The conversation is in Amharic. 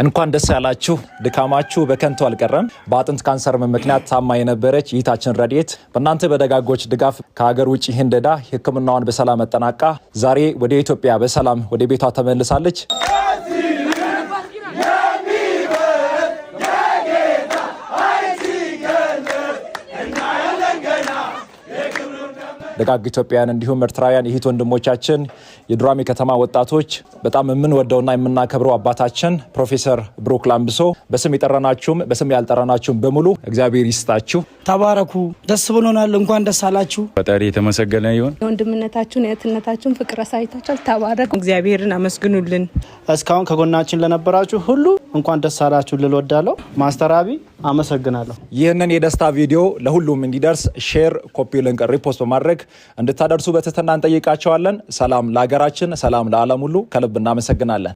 እንኳን ደስ ያላችሁ ድካማችሁ በከንቱ አልቀረም። በአጥንት ካንሰር ምክንያት ታማ የነበረች ይታችን ረድኤት በእናንተ በደጋጎች ድጋፍ ከሀገር ውጪ ህንደዳ ህክምናዋን በሰላም አጠናቃ ዛሬ ወደ ኢትዮጵያ በሰላም ወደ ቤቷ ተመልሳለች። ደጋግ ኢትዮጵያውያን እንዲሁም ኤርትራውያን ይህት ወንድሞቻችን የዱራሜ ከተማ ወጣቶች በጣም የምንወደውና የምናከብረው አባታችን ፕሮፌሰር ብሩክ ላምብሶ በስም የጠራናችሁም በስም ያልጠራናችሁም በሙሉ እግዚአብሔር ይስጣችሁ። ተባረኩ። ደስ ብሎናል። እንኳን ደስ አላችሁ። ፈጣሪ የተመሰገነ ይሁን። ወንድምነታችሁን የእህትነታችሁን ፍቅር አሳይታችኋል። ተባረኩ። እግዚአብሔርን አመስግኑልን። እስካሁን ከጎናችን ለነበራችሁ ሁሉ እንኳን ደስ አላችሁ ልል ወዳለሁ። ማስተር አቢ አመሰግናለሁ። ይህንን የደስታ ቪዲዮ ለሁሉም እንዲደርስ ሼር፣ ኮፒ ሊንክ፣ ሪፖስት በማድረግ እንድታደርሱ በትህትና እንጠይቃቸዋለን። ሰላም ለሀገራችን፣ ሰላም ለዓለም ሁሉ። ከልብ እናመሰግናለን።